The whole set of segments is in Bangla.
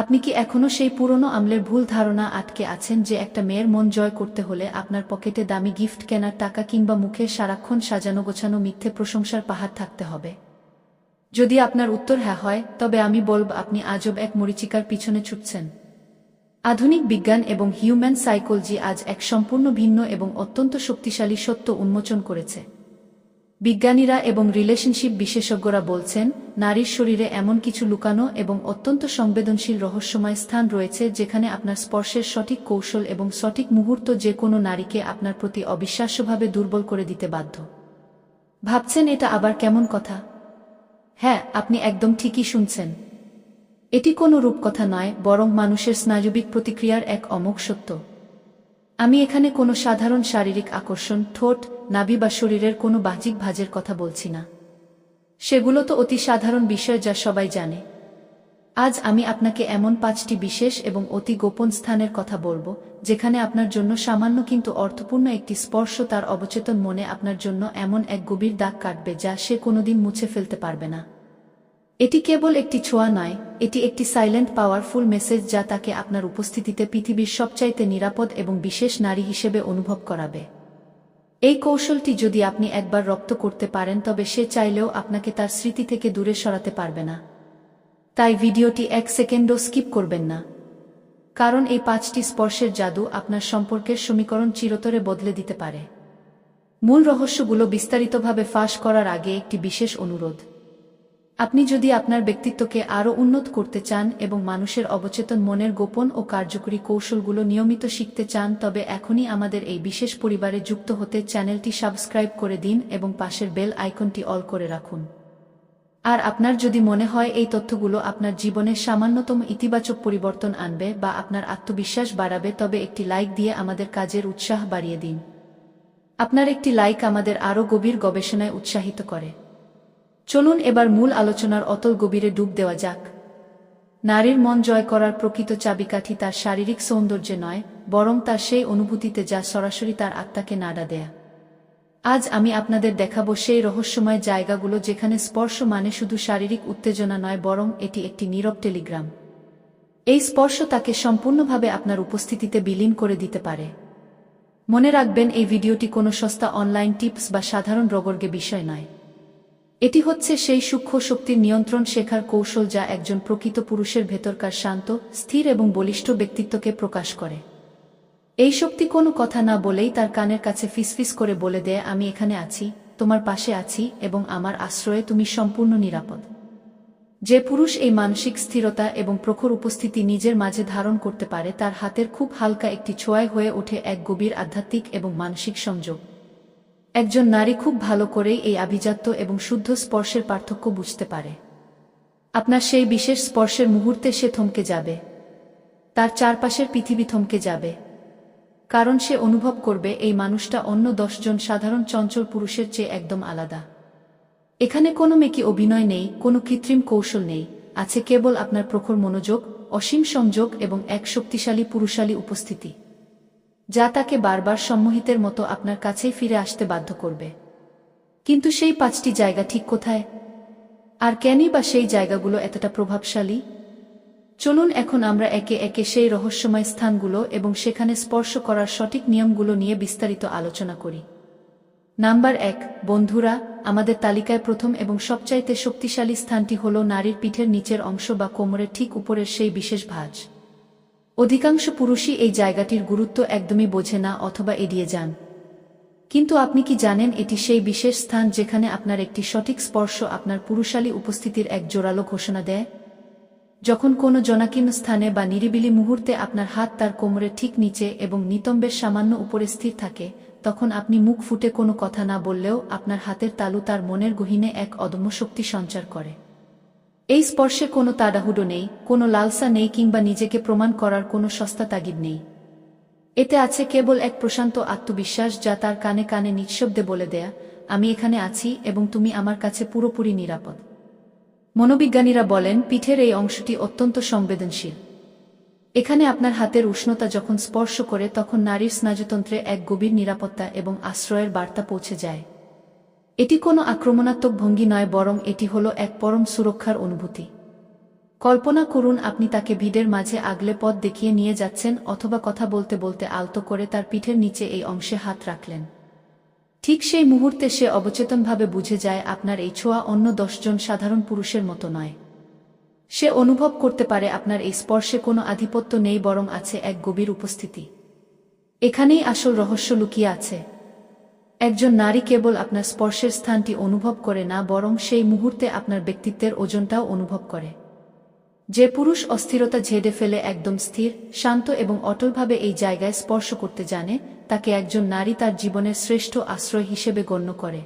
আপনি কি এখনো সেই পুরনো আমলের ভুল ধারণা আটকে আছেন যে একটা মেয়ের মন জয় করতে হলে আপনার পকেটে দামি গিফট কেনার টাকা কিংবা মুখে সারাক্ষণ সাজানো গোছানো মিথ্যে প্রশংসার পাহাড় থাকতে হবে? যদি আপনার উত্তর হ্যাঁ হয়, তবে আমি বলব আপনি আজব এক মরীচিকার পিছনে ছুটছেন। আধুনিক বিজ্ঞান এবং হিউম্যান সাইকোলজি আজ এক সম্পূর্ণ ভিন্ন এবং অত্যন্ত শক্তিশালী সত্য উন্মোচন করেছে। বিজ্ঞানীরা এবং রিলেশনশিপ বিশেষজ্ঞরা বলছেন, নারীর শরীরে এমন কিছু লুকানো এবং অত্যন্ত সংবেদনশীল রহস্যময় স্থান রয়েছে যেখানে আপনার স্পর্শের সঠিক কৌশল এবং সঠিক মুহূর্ত যে কোনো নারীকে আপনার প্রতি অবিশ্বাস্যভাবে দুর্বল করে দিতে বাধ্য। ভাবছেন এটা আবার কেমন কথা? হ্যাঁ, আপনি একদম ঠিকই শুনছেন। এটি কোনো রূপকথা নয়, বরং মানুষের স্নায়বিক প্রতিক্রিয়ার এক অমোঘ সত্য। আমি এখানে কোনো সাধারণ শারীরিক আকর্ষণ, ঠোঁট, নাভি বা শরীরের কোনো বাহ্যিক ভাঁজের কথা বলছি না। সেগুলো তো অতি সাধারণ বিষয় যা সবাই জানে। আজ আমি আপনাকে এমন 5টি বিশেষ এবং অতি গোপন স্থানের কথা বলবো, যেখানে আপনার জন্য সামান্য কিন্তু অর্থপূর্ণ একটি স্পর্শ তার অবচেতন মনে আপনার জন্য এমন এক গভীর দাগ কাটবে যা সে কোনোদিন মুছে ফেলতে পারবে না। এটি কেবল একটি ছোঁয়া নয়, এটি একটি সাইলেন্ট পাওয়ারফুল মেসেজ যা তাকে আপনার উপস্থিতিতে পৃথিবীর সবচাইতে নিরাপদ এবং বিশেষ নারী হিসেবে অনুভব করাবে। এই কৌশলটি যদি আপনি একবার রপ্ত করতে পারেন, তবে সে চাইলেও আপনাকে তার স্মৃতি থেকে দূরে সরাতে পারবে না। তাই ভিডিওটি 1 সেকেন্ডও স্কিপ করবেন না, কারণ এই 5টি স্পর্শের জাদু আপনার সম্পর্কের সমীকরণ চিরতরে বদলে দিতে পারে। মূল রহস্যগুলো বিস্তারিতভাবে ফাঁস করার আগে একটি বিশেষ অনুরোধ। আপনি যদি আপনার ব্যক্তিত্বকে আরও উন্নত করতে চান এবং মানুষের অবচেতন মনের গোপন ও কার্যকরী কৌশলগুলো নিয়মিত শিখতে চান, তবে এখনই আমাদের এই বিশেষ পরিবারে যুক্ত হতে চ্যানেলটি সাবস্ক্রাইব করে দিন এবং পাশের বেল আইকনটি অল করে রাখুন। আর আপনার যদি মনে হয় এই তথ্যগুলো আপনার জীবনে সামান্যতম ইতিবাচক পরিবর্তন আনবে বা আপনার আত্মবিশ্বাস বাড়াবে, তবে একটি লাইক দিয়ে আমাদের কাজের উৎসাহ বাড়িয়ে দিন। আপনার একটি লাইক আমাদের আরও গভীর গবেষণায় উৎসাহিত করে। চলুন এবার মূল আলোচনার অতল গভীরে ডুব দেওয়া যাক। নারীর মন জয় করার প্রকৃত চাবিকাঠি তার শারীরিক সৌন্দর্যে নয়, বরং তার সেই অনুভূতিতে যা সরাসরি তার আত্মাকে নাড়া দেয়। আজ আমি আপনাদের দেখাবো সেই রহস্যময় জায়গাগুলো যেখানে স্পর্শ মানে শুধু শারীরিক উত্তেজনা নয়, বরং এটি একটি নীরব টেলিগ্রাম। এই স্পর্শ তাকে সম্পূর্ণভাবে আপনার উপস্থিতিতে বিলীন করে দিতে পারে। মনে রাখবেন, এই ভিডিওটি কোনো সস্তা অনলাইন টিপস বা সাধারণ রগর্গে বিষয় নয়। এটি হচ্ছে সেই সূক্ষ্ম শক্তির নিয়ন্ত্রণ শেখার কৌশল যা একজন প্রকৃত পুরুষের ভেতরকার শান্ত, স্থির এবং বলিষ্ঠ ব্যক্তিত্বকে প্রকাশ করে। এই শক্তি কোনো কথা না বলেই তার কানের কাছে ফিসফিস করে বলে দেয়, আমি এখানে আছি, তোমার পাশে আছি এবং আমার আশ্রয়ে তুমি সম্পূর্ণ নিরাপদ। যে পুরুষ এই মানসিক স্থিরতা এবং প্রখর উপস্থিতি নিজের মাঝে ধারণ করতে পারে, তার হাতের খুব হালকা একটি ছোঁয়ায় হয়ে ওঠে এক গভীর আধ্যাত্মিক এবং মানসিক সংযোগ। একজন নারী খুব ভালো করেই এই আভিজাত্য এবং শুদ্ধ স্পর্শের পার্থক্য বুঝতে পারে। আপনার সেই বিশেষ স্পর্শের মুহূর্তে সে থমকে যাবে। তার চারপাশের পৃথিবী থমকে যাবে, কারণ সে অনুভব করবে এই মানুষটা অন্য 10 জন সাধারণ চঞ্চল পুরুষের চেয়ে একদম আলাদা। এখানে কোনো মেকি অভিনয় নেই, কোনো কৃত্রিম কৌশল নেই, আছে কেবল আপনার প্রখর মনোযোগ, অসীম সংযোগ এবং এক শক্তিশালী পুরুষালী উপস্থিতি, যা তাকে বারবার সম্মোহিতের মতো আপনার কাছেই ফিরে আসতে বাধ্য করবে। কিন্তু সেই 5টি জায়গা ঠিক কোথায়? আর কেনই বা সেই জায়গাগুলো এতটা প্রভাবশালী? চলুন এখন আমরা একে একে সেই রহস্যময় স্থানগুলো এবং সেখানে স্পর্শ করার সঠিক নিয়মগুলো নিয়ে বিস্তারিত আলোচনা করি। নাম্বার 1, বন্ধুরা, আমাদের তালিকায় প্রথম এবং সবচাইতে শক্তিশালী স্থানটি হল নারীর পিঠের নিচের অংশ বা কোমরের ঠিক উপরের সেই বিশেষ ভাঁজ। অধিকাংশ পুরুষই এই জায়গাটির গুরুত্ব একদমই বোঝে না অথবা এড়িয়ে যান। কিন্তু আপনি কি জানেন, এটি সেই বিশেষ স্থান যেখানে আপনার একটি সঠিক স্পর্শ আপনার পুরুষালী উপস্থিতির এক জোরালো ঘোষণা দেয়? যখন কোনো জনাকীর্ণ স্থানে বা নিরিবিলি মুহূর্তে আপনার হাত তার কোমরের ঠিক নিচে এবং নিতম্বের সামান্য উপরে স্থির থাকে, তখন আপনি মুখ ফুটে কোনো কথা না বললেও আপনার হাতের তালু তার মনের গহীনে এক অদম্য শক্তি সঞ্চার করে। এই স্পর্শে কোনো তাড়াহুড়ো নেই, কোনো লালসা নেই কিংবা নিজেকে প্রমাণ করার কোনো সস্তা তাগিদ নেই। এতে আছে কেবল এক প্রশান্ত আত্মবিশ্বাস যা তার কানে কানে নিঃশব্দে বলে দেয়া, আমি এখানে আছি এবং তুমি আমার কাছে পুরোপুরি নিরাপদ। মনোবিজ্ঞানীরা বলেন, পিঠের এই অংশটি অত্যন্ত সংবেদনশীল। এখানে আপনার হাতের উষ্ণতা যখন স্পর্শ করে, তখন নারীর স্নায়ুতন্ত্রে এক গভীর নিরাপত্তা এবং আশ্রয়ের বার্তা পৌঁছে যায়। এটি কোনো আক্রমণাত্মক ভঙ্গি নয়, বরং এটি হলো এক পরম সুরক্ষার অনুভূতি। কল্পনা করুন আপনি তাকে ভিড়ের মাঝে আগলে পথ দেখিয়ে নিয়ে যাচ্ছেন অথবা কথা বলতে বলতে আলতো করে তার পিঠের নিচে এই অংশে হাত রাখলেন। ঠিক সেই মুহূর্তে সে অবচেতনভাবে বুঝে যায় আপনার এই ছোঁয়া অন্য 10 জন সাধারণ পুরুষের মতো নয়। সে অনুভব করতে পারে আপনার এই স্পর্শে কোনো আধিপত্য নেই, বরং আছে এক গভীর উপস্থিতি। এখানেই আসল রহস্য লুকিয়ে আছে। একজন নারী কেবল আপনার স্পর্শের স্থানটি অনুভব করে না, বরং সেই মুহূর্তে আপনার ব্যক্তিত্বের ওজনটাও অনুভব করে। যে পুরুষ অস্থিরতা ঝেড়ে ফেলে একদম স্থির, শান্ত এবং অটলভাবে এই জায়গায় স্পর্শ করতে জানে, তাকে একজন নারী তার জীবনের শ্রেষ্ঠ আশ্রয় হিসেবে গণ্য করে।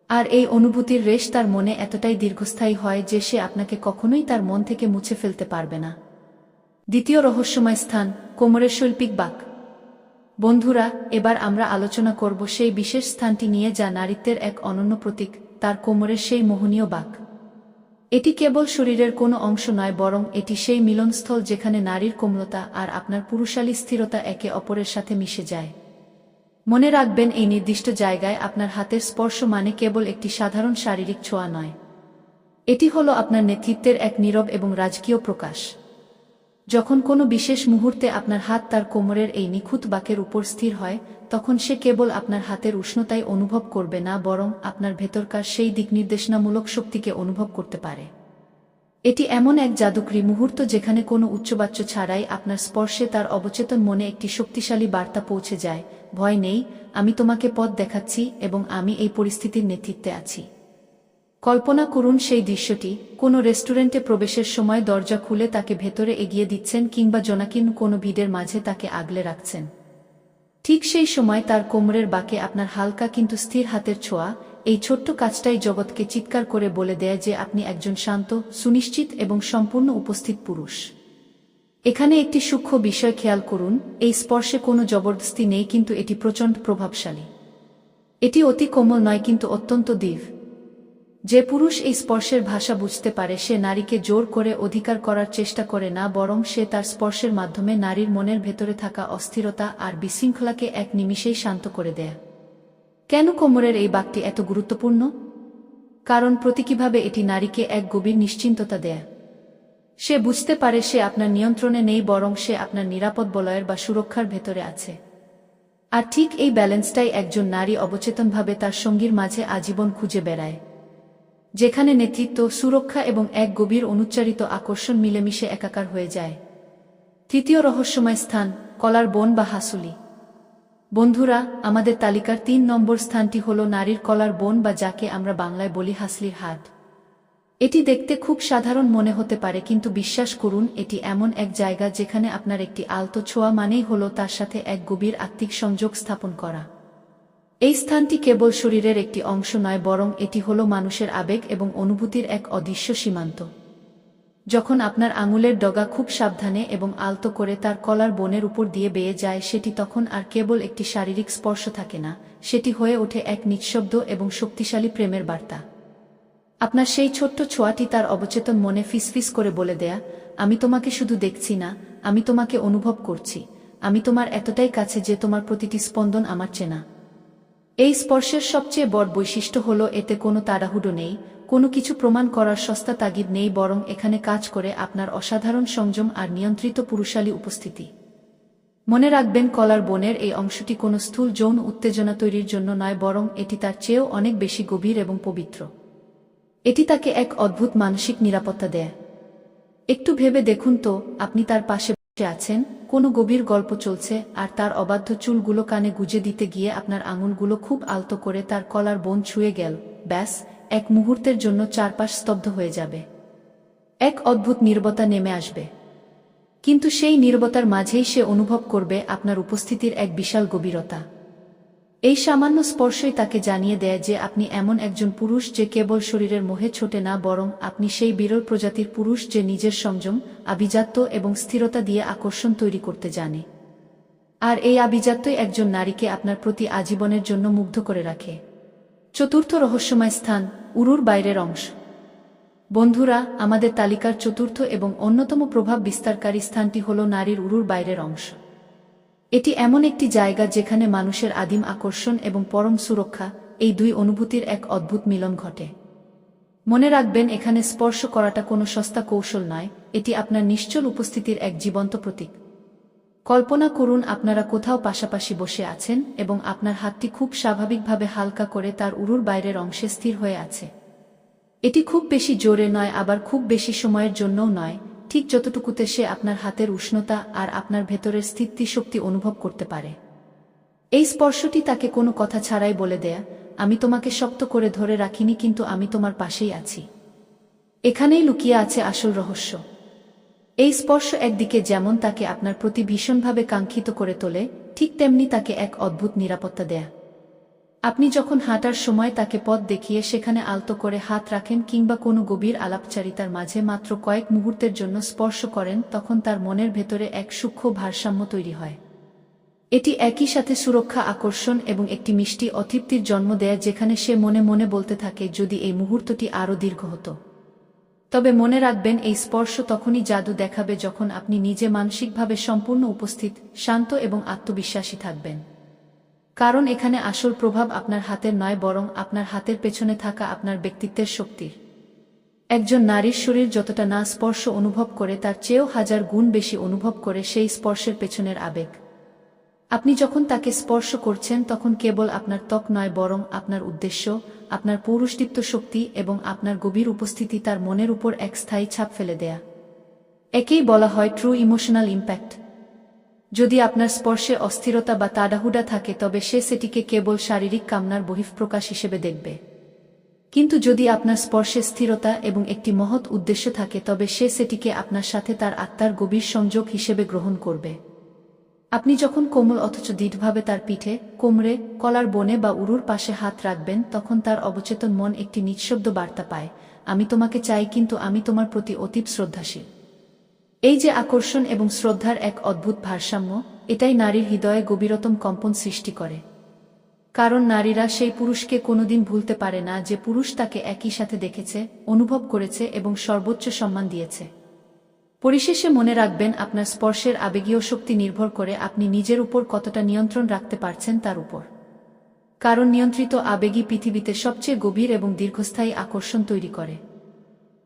আর এই অনুভূতির রেশ তার মনে এতটাই দীর্ঘস্থায়ী হয় যে সে আপনাকে কখনোই তার মন থেকে মুছে ফেলতে পারবে না। দ্বিতীয় রহস্যময় স্থান, কোমরের শৈল্পিক বাঁক। বন্ধুরা, এবার আমরা আলোচনা করব সেই বিশেষ স্থানটি নিয়ে যা নারীত্বের এক অনন্য প্রতীক, তার কোমরের সেই মোহনীয় বাঁক। এটি কেবল শরীরের কোনো অংশ নয়, বরং এটি সেই মিলনস্থল যেখানে নারীর কোমলতা আর আপনার পুরুষালী স্থিরতা একে অপরের সাথে মিশে যায়। মনে রাখবেন, এই নির্দিষ্ট জায়গায় আপনার হাতের স্পর্শ মানে কেবল একটি সাধারণ শারীরিক ছোঁয়া নয়। এটি হলো আপনার নেতৃত্বের এক নীরব এবং রাজকীয় প্রকাশ। যখন কোনো বিশেষ মুহূর্তে আপনার হাত তার কোমরের এই নিখুঁত বাঁকের উপর স্থির হয়, তখন সে কেবল আপনার হাতের উষ্ণতাই অনুভব করবে না, বরং আপনার ভেতরকার সেই দিকনির্দেশনামূলক শক্তিকে অনুভব করতে পারে। এটি এমন এক জাদুকরী মুহূর্ত যেখানে কোনো উচ্চবাচ্য ছাড়াই আপনার স্পর্শে তার অবচেতন মনে একটি শক্তিশালী বার্তা পৌঁছে যায়, ভয় নেই, আমি তোমাকে পথ দেখাচ্ছি এবং আমি এই পরিস্থিতির নেতৃত্বে আছি। কল্পনা করুন সেই দৃশ্যটি, কোনো রেস্টুরেন্টে প্রবেশের সময় দরজা খুলে তাকে ভেতরে এগিয়ে দিচ্ছেন কিংবা জনাকীর্ণ কোনো ভিড়ের মাঝে তাকে আগলে রাখছেন। ঠিক সেই সময় তার কোমরের বাঁকে আপনার হালকা কিন্তু স্থির হাতের ছোঁয়া, এই ছোট্ট কাজটাই জগৎকে চিৎকার করে বলে দেয় যে আপনি একজন শান্ত, সুনিশ্চিত এবং সম্পূর্ণ উপস্থিত পুরুষ। এখানে একটি সূক্ষ্ম বিষয় খেয়াল করুন, এই স্পর্শে কোনো জবরদস্তি নেই, কিন্তু এটি প্রচণ্ড প্রভাবশালী। এটি অতি কোমল নয়, কিন্তু অত্যন্ত দৃঢ়। যে পুরুষ এই স্পর্শের ভাষা বুঝতে পারে, সে নারীকে জোর করে অধিকার করার চেষ্টা করে না, বরং সে তার স্পর্শের মাধ্যমে নারীর মনের ভেতরে থাকা অস্থিরতা আর বিশৃঙ্খলাকে এক নিমিষেই শান্ত করে দেয়। কেন কোমরের এই বাঁকটি এত গুরুত্বপূর্ণ? কারণ প্রতীকীভাবে এটি নারীকে এক গভীর নিশ্চিন্ততা দেয়। সে বুঝতে পারে সে আপনার নিয়ন্ত্রণে নেই, বরং সে আপনার নিরাপদ বলয়ের বা সুরক্ষার ভেতরে আছে। আর ঠিক এই ব্যালেন্সটাই একজন নারী অবচেতনভাবে তার সঙ্গীর মাঝে আজীবন খুঁজে বেড়ায়, যেখানে নেতৃত্ব, সুরক্ষা এবং এক গভীর অনুচ্চারিত আকর্ষণ মিলেমিশে একাকার হয়ে যায়। তৃতীয় রহস্যময় স্থান, কলার বোন বা হাসুলি। বন্ধুরা, আমাদের তালিকার 3 নম্বর স্থানটি হল নারীর কলার বোন, বা যাকে আমরা বাংলায় বলি হাসলির হাড়। এটি দেখতে খুব সাধারণ মনে হতে পারে, কিন্তু বিশ্বাস করুন, এটি এমন এক জায়গা যেখানে আপনার একটি আলতো ছোঁয়া মানেই হল তার সাথে এক গভীর আত্মিক সংযোগ স্থাপন করা। এই স্থানটি কেবল শরীরের একটি অংশ নয়, বরং এটি হল মানুষের আবেগ এবং অনুভূতির এক অদৃশ্য সীমান্ত। যখন আপনার আঙুলের ডগা খুব সাবধানে এবং আলতো করে তার কলার বোনের উপর দিয়ে বেয়ে যায়, সেটি তখন আর কেবল একটি শারীরিক স্পর্শ থাকে না, সেটি হয়ে ওঠে এক নিঃশব্দ এবং শক্তিশালী প্রেমের বার্তা। আপনার সেই ছোট্ট ছোঁয়াটি তার অবচেতন মনে ফিসফিস করে বলে দেয়া, আমি তোমাকে শুধু দেখছি না, আমি তোমাকে অনুভব করছি, আমি তোমার এতটাই কাছে যে তোমার প্রতিটি স্পন্দন আমার চেনা। এই স্পর্শের সবচেয়ে বড় বৈশিষ্ট্য হল এতে কোনো তাড়াহুড়ো নেই, কোনো কিছু প্রমাণ করার সস্তা তাগিদ নেই, বরং এখানে কাজ করে আপনার অসাধারণ সংযম আর নিয়ন্ত্রিত পুরুষালী উপস্থিতি। মনে রাখবেন, কলার বোনের এই অংশটি কোনো স্থূল যৌন উত্তেজনা তৈরির জন্য নয়, বরং এটি তার চেয়েও অনেক বেশি গভীর এবং পবিত্র। এটি তাকে এক অদ্ভুত মানসিক নিরাপত্তা দেয়। একটু ভেবে দেখুন তো, আপনি তার পাশে বসে আছেন, কোনো গভীর গল্প চলছে, আর তার অবাধ্য চুলগুলো কানে গুজে দিতে গিয়ে আপনার আঙুলগুলো খুব আলতো করে তার কলার বোন ছুঁয়ে গেল। ব্যাস, এক মুহূর্তের জন্য চারপাশ স্তব্ধ হয়ে যাবে। এক অদ্ভুত নীরবতা নেমে আসবে। কিন্তু সেই নীরবতার মাঝেই সে অনুভব করবে আপনার উপস্থিতির এক বিশাল গভীরতা। এই সামান্য স্পর্শই তাকে জানিয়ে দেয় যে আপনি এমন একজন পুরুষ যে কেবল শরীরের মোহে ছোটে না, বরং আপনি সেই বিরল প্রজাতির পুরুষ যে নিজের সংযম, আভিজাত্য এবং স্থিরতা দিয়ে আকর্ষণ তৈরি করতে জানে। আর এই আভিজাত্যই একজন নারীকে আপনার প্রতি আজীবনের জন্য মুগ্ধ করে রাখে। চতুর্থ রহস্যময় স্থান, উরুর বাইরের অংশ। বন্ধুরা, আমাদের তালিকার চতুর্থ এবং অন্যতম প্রভাব বিস্তারকারী স্থানটি হল নারীর উরুর বাইরের অংশ। এটি এমন একটি জায়গা যেখানে মানুষের আদিম আকর্ষণ এবং পরম সুরক্ষা, এই দুই অনুভূতির এক অদ্ভুত মিলন ঘটে। মনে রাখবেন, এখানে স্পর্শ করাটা কোনো সস্তা কৌশল নয়, এটি আপনার নিশ্চল উপস্থিতির এক জীবন্ত প্রতীক। কল্পনা করুন আপনারা কোথাও পাশাপাশি বসে আছেন এবং আপনার হাতটি খুব স্বাভাবিকভাবে হালকা করে তার উরুর বাইরের অংশে স্থির হয়ে আছে। এটি খুব বেশি জোরে নয়, আবার খুব বেশি সময়ের জন্যও নয়, ঠিক যতটুকুতে সে আপনার হাতের উষ্ণতা আর আপনার ভেতরের স্থিতিশক্তি অনুভব করতে পারে। এই স্পর্শটি তাকে কোনো কথা ছাড়াই বলে দেয়া, আমি তোমাকে শক্ত করে ধরে রাখিনি, কিন্তু আমি তোমার পাশেই আছি। এখানেই লুকিয়ে আছে আসল রহস্য। এই স্পর্শ একদিকে যেমন তাকে আপনার প্রতি ভীষণভাবে কাঙ্ক্ষিত করে তোলে, ঠিক তেমনি তাকে এক অদ্ভুত নিরাপত্তা দেয়া। আপনি যখন হাঁটার সময় তাকে পথ দেখিয়ে সেখানে আলতো করে হাত রাখেন কিংবা কোনো গভীর আলাপচারিতার মাঝে মাত্র কয়েক মুহূর্তের জন্য স্পর্শ করেন, তখন তার মনের ভেতরে এক সূক্ষ্ম ভারসাম্য তৈরি হয়। এটি একই সাথে সুরক্ষা, আকর্ষণ এবং একটি মিষ্টি অতৃপ্তির জন্ম দেয়, যেখানে সে মনে মনে বলতে থাকে, যদি এই মুহূর্তটি আরও দীর্ঘ হতো। তবে মনে রাখবেন, এই স্পর্শ তখনই জাদু দেখাবে যখন আপনি নিজে মানসিকভাবে সম্পূর্ণ উপস্থিত, শান্ত এবং আত্মবিশ্বাসী থাকবেন। কারণ এখানে আসল প্রভাব আপনার হাতের নয়, বরং আপনার হাতের পেছনে থাকা আপনার ব্যক্তিত্বের শক্তির। একজন নারীর শরীর যতটা না স্পর্শ অনুভব করে, তার চেয়েও হাজার গুণ বেশি অনুভব করে সেই স্পর্শের পেছনের আবেগ। আপনি যখন তাকে স্পর্শ করছেন, তখন কেবল আপনার ত্বক নয়, বরং আপনার উদ্দেশ্য, আপনার পৌরুষদীপ্ত শক্তি এবং আপনার গভীর উপস্থিতি তার মনের উপর এক স্থায়ী ছাপ ফেলে দেয়া। একেই বলা হয় ট্রু ইমোশনাল ইম্প্যাক্ট। যদি আপনার স্পর্শে অস্থিরতা বা তাড়াহুড়া থাকে, তবে সে সেটিকে কেবল শারীরিক কামনার বহিঃপ্রকাশ হিসেবে দেখবে। কিন্তু যদি আপনার স্পর্শে স্থিরতা এবং একটি মহৎ উদ্দেশ্য থাকে, তবে সে সেটিকে আপনার সাথে তার আত্মার গভীর সংযোগ হিসেবে গ্রহণ করবে। আপনি যখন কোমল অথচ দৃঢ়ভাবে তার পিঠে, কোমরে, কলার বনে বা উরুর পাশে হাত রাখবেন, তখন তার অবচেতন মন একটি নিঃশব্দ বার্তা পায়, আমি তোমাকে চাই, কিন্তু আমি তোমার প্রতি অতীব শ্রদ্ধাশীল। এই যে আকর্ষণ এবং শ্রদ্ধার এক অদ্ভুত ভারসাম্য, এটাই নারীর হৃদয়ে গভীরতম কম্পন সৃষ্টি করে। কারণ নারীরা সেই পুরুষকে কোনোদিন ভুলতে পারে না, যে পুরুষ তাকে একই সাথে দেখেছে, অনুভব করেছে এবং সর্বোচ্চ সম্মান দিয়েছে। পরিশেষে মনে রাখবেন, আপনার স্পর্শের আবেগীয় শক্তি নির্ভর করে আপনি নিজের উপর কতটা নিয়ন্ত্রণ রাখতে পারছেন তার উপর। কারণ নিয়ন্ত্রিত আবেগই পৃথিবীতে সবচেয়ে গভীর এবং দীর্ঘস্থায়ী আকর্ষণ তৈরি করে।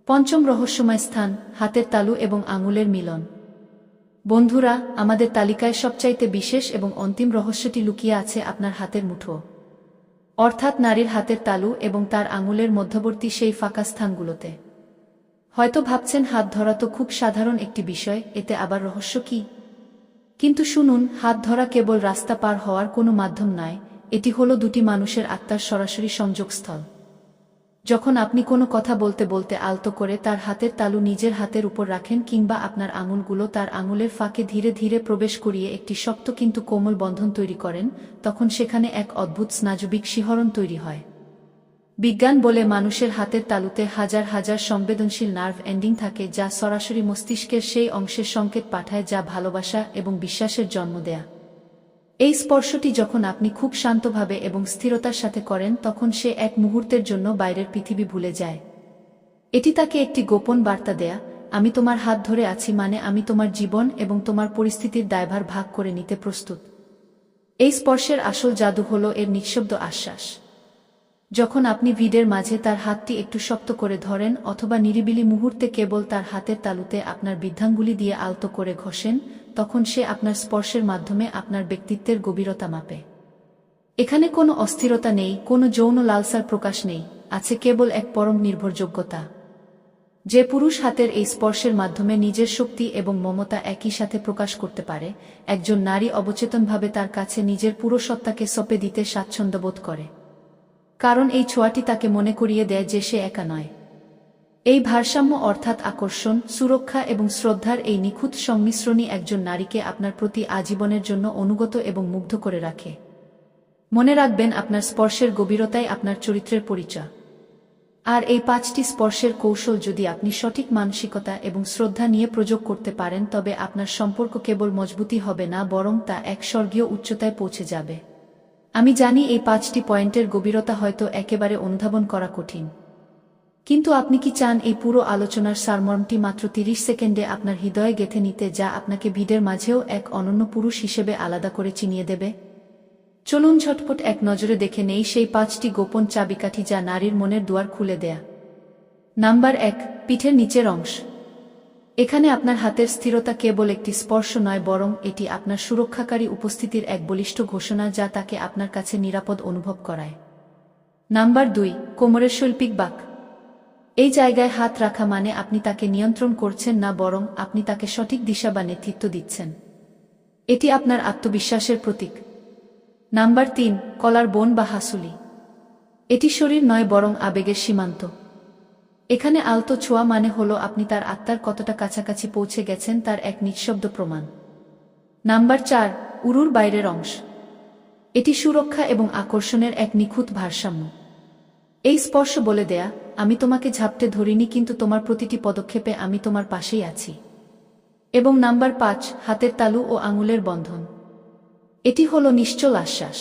পঞ্চম রহস্যময় স্থান, হাতের তালু এবং আঙুলের মিলন। বন্ধুরা, আমাদের তালিকায় সবচাইতে বিশেষ এবং অন্তিম রহস্যটি লুকিয়ে আছে আপনার হাতের মুঠো, অর্থাৎ নারীর হাতের তালু এবং তার আঙুলের মধ্যবর্তী সেই ফাঁকা স্থানগুলোতে। হয়তো ভাবছেন, হাত ধরা তো খুব সাধারণ একটি বিষয়, এতে আবার রহস্য কি? কিন্তু শুনুন, হাত ধরা কেবল রাস্তা পার হওয়ার কোনো মাধ্যম নয়, এটি হলো দুটি মানুষের আত্মার সরাসরি সংযোগস্থল। যখন আপনি কোনো কথা বলতে বলতে আলতো করে তার হাতের তালু নিজের হাতের উপর রাখেন, কিংবা আপনার আঙুলগুলো তার আঙুলের ফাঁকে ধীরে ধীরে প্রবেশ করিয়ে একটি শক্ত কিন্তু কোমল বন্ধন তৈরি করেন, তখন সেখানে এক অদ্ভুত স্নায়বিক শিহরণ তৈরি হয়। বিজ্ঞান বলে, মানুষের হাতের তালুতে হাজার হাজার সংবেদনশীল নার্ভ এন্ডিং থাকে, যা সরাসরি মস্তিষ্কের সেই অংশের সংকেত পাঠায় যা ভালোবাসা এবং বিশ্বাসের জন্ম দেয়া। এই স্পর্শটি যখন আপনি খুব শান্তভাবে এবং স্থিরতার সাথে করেন, তখন সে এক মুহূর্তের জন্য বাইরের পৃথিবী ভুলে যায়। এটি তাকে একটি গোপন বার্তা দেয়া, আমি তোমার হাত ধরে আছি, মানে আমি তোমার জীবন এবং তোমার পরিস্থিতির দায়ভার ভাগ করে নিতে প্রস্তুত। এই স্পর্শের আসল জাদু হলো এর নিঃশব্দ আশ্বাস। যখন আপনি ভিড়ের মাঝে তার হাতটি একটু শক্ত করে ধরেন, অথবা নিরিবিলি মুহূর্তে কেবল তার হাতের তালুতে আপনার বৃদ্ধাঙ্গুলি দিয়ে আলতো করে ঘষেন, তখন সে আপনার স্পর্শের মাধ্যমে আপনার ব্যক্তিত্বের গভীরতা মাপে। এখানে কোনো অস্থিরতা নেই, কোনো যৌন লালসার প্রকাশ নেই, আছে কেবল এক পরম নির্ভরযোগ্যতা। যে পুরুষ হাতের এই স্পর্শের মাধ্যমে নিজের শক্তি এবং মমতা একই সাথে প্রকাশ করতে পারে, একজন নারী অবচেতনভাবে তার কাছে নিজের পুরো সত্তাকে সঁপে দিতে স্বাচ্ছন্দ্য বোধ করে। কারণ এই ছোঁয়াটি তাকে মনে করিয়ে দেয় যে সে একা নয়। এই ভারসাম্য, অর্থাৎ আকর্ষণ, সুরক্ষা এবং শ্রদ্ধার এই নিখুঁত সংমিশ্রণই একজন নারীকে আপনার প্রতি আজীবনের জন্য অনুগত এবং মুগ্ধ করে রাখে। মনে রাখবেন, আপনার স্পর্শের গভীরতাই আপনার চরিত্রের পরিচয়। আর এই 5টি স্পর্শের কৌশল যদি আপনি সঠিক মানসিকতা এবং শ্রদ্ধা নিয়ে প্রয়োগ করতে পারেন, তবে আপনার সম্পর্ক কেবল মজবুতই হবে না, বরং তা এক স্বর্গীয় উচ্চতায় পৌঁছে যাবে। আমি জানি এই 5টি পয়েন্টের গভীরতা হয়তো একেবারে অনুধাবন করা কঠিন, কিন্তু আপনি কি চান এই পুরো আলোচনার সারমর্মটি মাত্র 30 সেকেন্ডে আপনার হৃদয়ে গেঁথে নিতে, যা আপনাকে ভিড়ের মাঝেও এক অনন্য পুরুষ হিসেবে আলাদা করে চিনিয়ে দেবে? চলুন ঝটপট এক নজরে দেখে নেই সেই 5টি গোপন চাবিকাঠি যা নারীর মনের দুয়ার খুলে দেয়া। নাম্বার 1, পিঠের নিচের অংশ। এখানে আপনার হাতের স্থিরতা কেবল একটি স্পর্শ নয়, বরং এটি আপনার সুরক্ষাকারী উপস্থিতির এক বলিষ্ঠ ঘোষণা যা তাকে আপনার কাছে নিরাপদ অনুভব করায়। নাম্বার 2, কোমরের শৈল্পিক বাঁক। এই জায়গায় হাত রাখা মানে আপনি তাকে নিয়ন্ত্রণ করছেন না, বরং আপনি তাকে সঠিক দিশা বা নেতৃত্ব দিচ্ছেন। এটি আপনার আত্মবিশ্বাসের প্রতীক। নাম্বার 3, কলার বোন বা হাসুলি। এটি শরীর নয়, বরং আবেগের সীমান্ত। এখানে আলতো ছোঁয়া মানে হলো আপনি তার আত্মার কতটা কাছাকাছি পৌঁছে গেছেন তার এক নিঃশব্দ প্রমাণ। নাম্বার 4, উরুর বাইরের অংশ। এটি সুরক্ষা এবং আকর্ষণের এক নিখুঁত ভারসাম্য। এই স্পর্শ বলে দেয়া, আমি তোমাকে ঝাপটে ধরিনি, কিন্তু তোমার প্রতিটি পদক্ষেপে আমি তোমার পাশেই আছি। এবং নাম্বার 5, হাতের তালু ও আঙুলের বন্ধন। এটি হলো নিশ্চল আশ্বাস।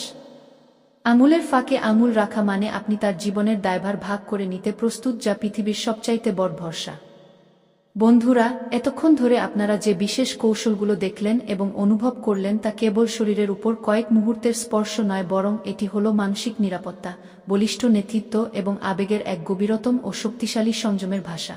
আঙুলের ফাঁকে আঙুল রাখা মানে আপনি তার জীবনের দায়ভার ভাগ করে নিতে প্রস্তুত, যা পৃথিবীর সবচাইতে বড় ভরসা। বন্ধুরা, এতক্ষণ ধরে আপনারা যে বিশেষ কৌশলগুলো দেখলেন এবং অনুভব করলেন তা কেবল শরীরের উপর কয়েক মুহূর্তের স্পর্শ নয়, বরং এটি হলো মানসিক নিরাপত্তা, বলিষ্ঠ নেতৃত্ব এবং আবেগের এক গভীরতম ও শক্তিশালী সংযমের ভাষা।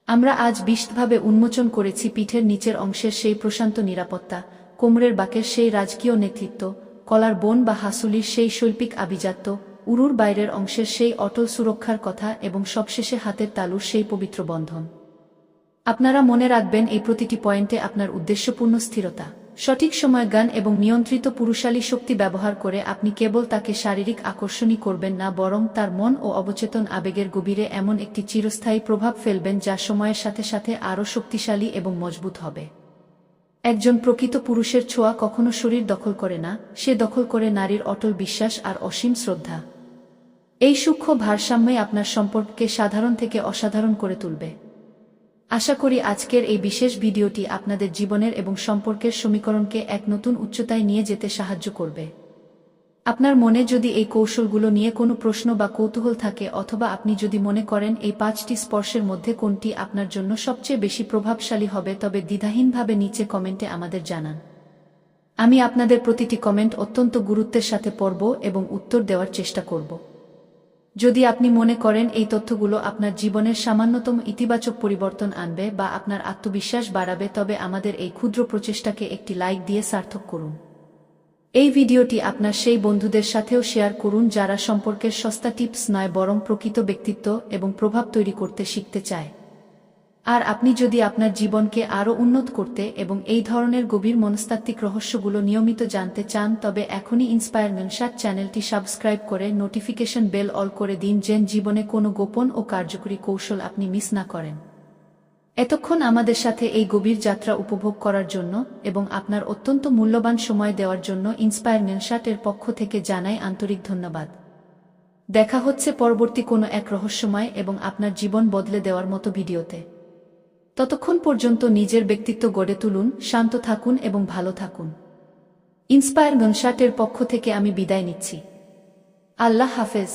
আমরা আজ বিশদভাবে উন্মোচন করেছি পিঠের নিচের অংশের সেই প্রশান্ত নিরাপত্তা, কোমরের বাঁকের সেই রাজকীয় নেতৃত্ব, কলার বোন বা হাসুলির সেই শৈল্পিক আভিজাত্য, উরুর বাইরের অংশের সেই অটল সুরক্ষার কথা এবং সবশেষে হাতের তালুর সেই পবিত্র বন্ধন। আপনারা মনে রাখবেন, এই প্রতিটি পয়েন্টে আপনার উদ্দেশ্যপূর্ণ স্থিরতা, সঠিক সময় জ্ঞান এবং নিয়ন্ত্রিত পুরুষালী শক্তি ব্যবহার করে আপনি কেবল তাকে শারীরিক আকর্ষণই করবেন না, বরং তার মন ও অবচেতন আবেগের গভীরে এমন একটি চিরস্থায়ী প্রভাব ফেলবেন যা সময়ের সাথে সাথে আরও শক্তিশালী এবং মজবুত হবে। একজন প্রকৃত পুরুষের ছোঁয়া কখনো শরীর দখল করে না, সে দখল করে নারীর অটল বিশ্বাস আর অসীম শ্রদ্ধা। এই সূক্ষ্ম ভারসাম্যই আপনার সম্পর্ককে সাধারণ থেকে অসাধারণ করে তুলবে। আশা করি আজকের এই বিশেষ ভিডিওটি আপনাদের জীবনের এবং সম্পর্কের সমীকরণকে এক নতুন উচ্চতায় নিয়ে যেতে সাহায্য করবে। আপনার মনে যদি এই কৌশলগুলো নিয়ে কোনো প্রশ্ন বা কৌতূহল থাকে, অথবা আপনি যদি মনে করেন এই 5টি স্পর্শের মধ্যে কোনটি আপনার জন্য সবচেয়ে বেশি প্রভাবশালী হবে, তবে দ্বিধাহীনভাবে নিচে কমেন্টে আমাদের জানান। আমি আপনাদের প্রতিটি কমেন্ট অত্যন্ত গুরুত্বের সাথে পড়ব এবং উত্তর দেওয়ার চেষ্টা করব। যদি আপনি মনে করেন এই তথ্যগুলো আপনার জীবনের সামান্যতম ইতিবাচক পরিবর্তন আনবে বা আপনার আত্মবিশ্বাস বাড়াবে, তবে আমাদের এই ক্ষুদ্র প্রচেষ্টাকে একটি লাইক দিয়ে সার্থক করুন। এই ভিডিওটি আপনার সেই বন্ধুদের সাথেও শেয়ার করুন যারা সম্পর্কের সস্তা টিপস নয়, বরং প্রকৃত ব্যক্তিত্ব এবং প্রভাব তৈরি করতে শিখতে চায়। আর আপনি যদি আপনার জীবনকে আরও উন্নত করতে এবং এই ধরনের গভীর মনস্তাত্ত্বিক রহস্যগুলো নিয়মিত জানতে চান, তবে এখনই ইন্সপায়ার মেনশাট চ্যানেলটি সাবস্ক্রাইব করে নোটিফিকেশন বেল অল করে দিন, যেন জীবনে কোনো গোপন ও কার্যকরী কৌশল আপনি মিস না করেন। এতক্ষণ আমাদের সাথে এই গভীর যাত্রা উপভোগ করার জন্য এবং আপনার অত্যন্ত মূল্যবান সময় দেওয়ার জন্য ইন্সপায়ার মেনশাট এর পক্ষ থেকে জানাই আন্তরিক ধন্যবাদ। দেখা হচ্ছে পরবর্তী কোনো এক রহস্যময় এবং আপনার জীবন বদলে দেওয়ার মতো ভিডিওতে। ততক্ষণ পর্যন্ত নিজের ব্যক্তিত্ব গড়ে তুলুন, শান্ত থাকুন এবং ভালো থাকুন। ইন্সপায়ার মেনশাট এর পক্ষ থেকে আমি বিদায় নিচ্ছি। আল্লাহ হাফেজ।